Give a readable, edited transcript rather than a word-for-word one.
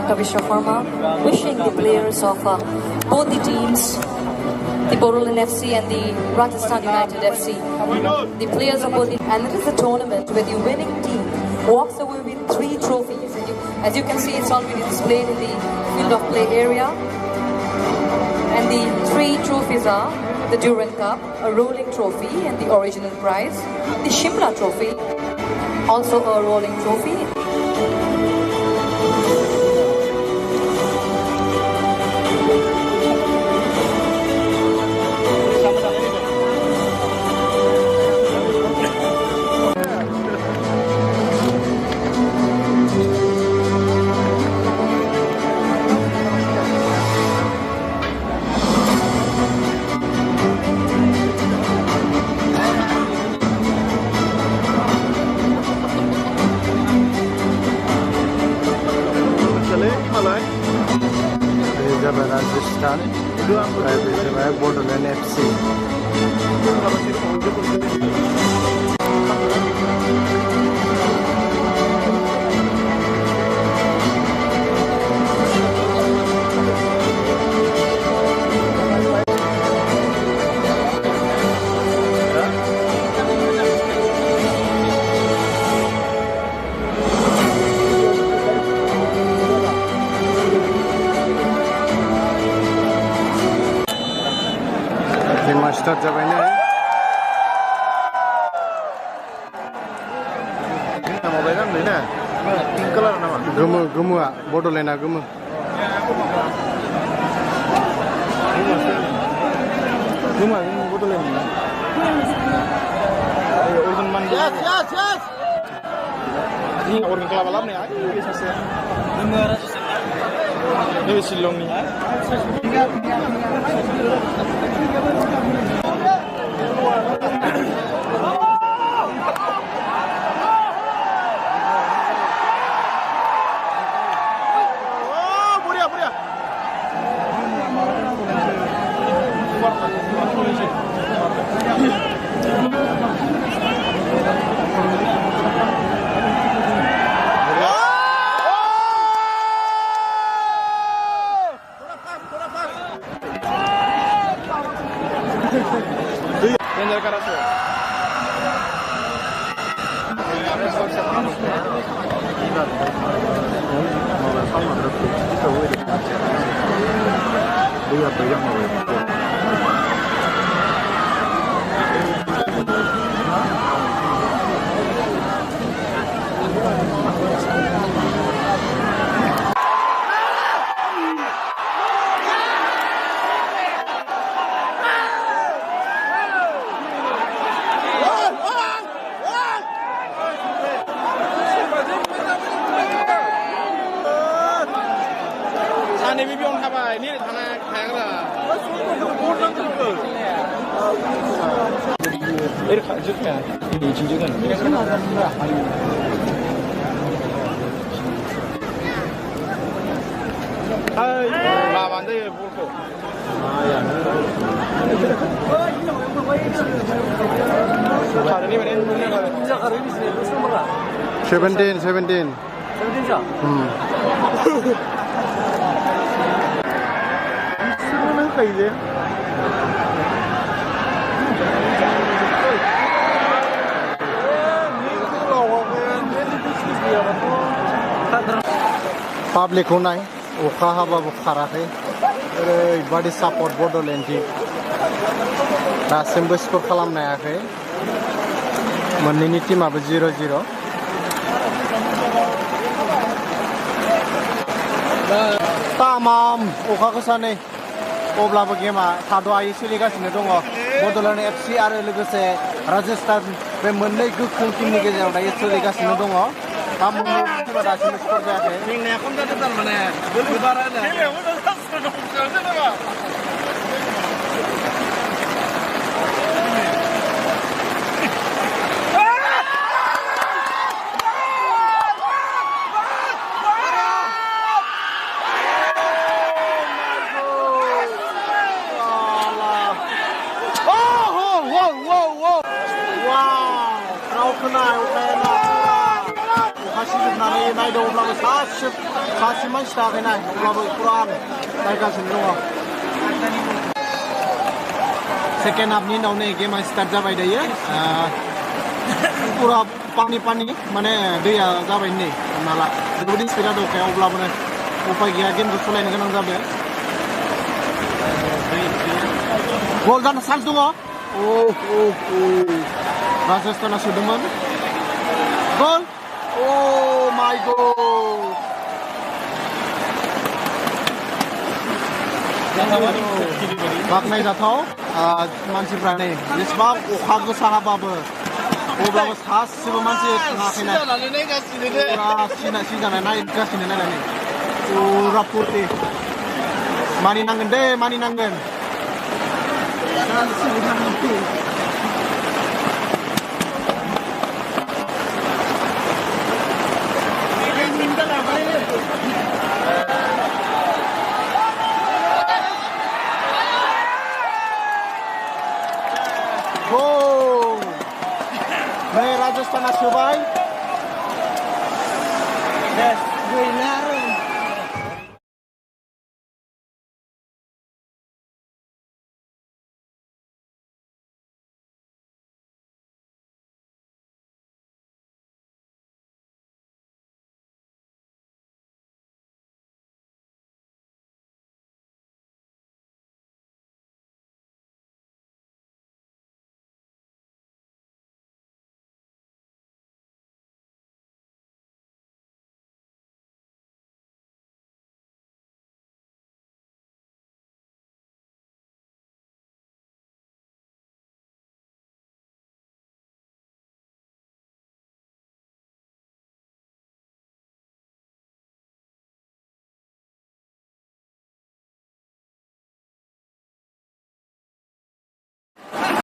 Dr. Vishwa Farma, wishing the players of both the teams, the BODOLAND FC and the Rajasthan United FC, the players of both, and it is a tournament where the winning team walks away with 3 trophies. As you can see, it's already displayed in the field of play area. And the 3 trophies are the Durand Cup, a rolling trophy and the original prize, the Shimla trophy, also a rolling trophy. Rajasthan, BODOLAND FC. Start जाबाय ने माबाय नाम लेना pink colour नामा Gomo गोमोआ बड'लेण्डआ Gomo गोमोआ Bodoland organ मान yes yes yes ini organ kelapa lam nih ini saja ini Silong nih Seventeen. Public hunai, uka haba bukharakai, body support BODOLAND team. Dasimbo skor खालामनायाखै मोननैनि टीमाबो 0-0 तामाम अखा गोसानै अब्लाबो गेमा थाद'आयै सोलिगासिनो दङ BODOLAND FC आरो लोगोसे राजस्थान बे मोननै गोख्रों टीमनि गेजेराव दायो सोलिगासिनो दङ मोननै टीमा दासिमबो स्कर जायाखै मेंनाया खम जादों थारमाने गोलबो बारा सासे मानसि थाखायनाय अब्लाबो फुरा नायगासिनो दङ सेकेन्ड हाफनि उनाव नै गेमा स्टार्ट जाबाय दायो फुरा पानि माने दैया जाबाय नै हमना ला जोबोद स्पिडा दंखायो अब्लाबो उपाय गैया गेमखौ सलायनो गोनां जाबाय गल जानो चान्स दङ राजस्थाना सोदोंमोन गल माय गड बाख्नायजाथाव मानसिफ्रा नै जेसेबां अखा गोसा हाबाबो अब्लाबो सासेबो मानसि थाङाखैना फुरा सिजानाय नायगासिनो नायनानै फुरा फुर्ति मानिनांगोन दे मानिनांगोन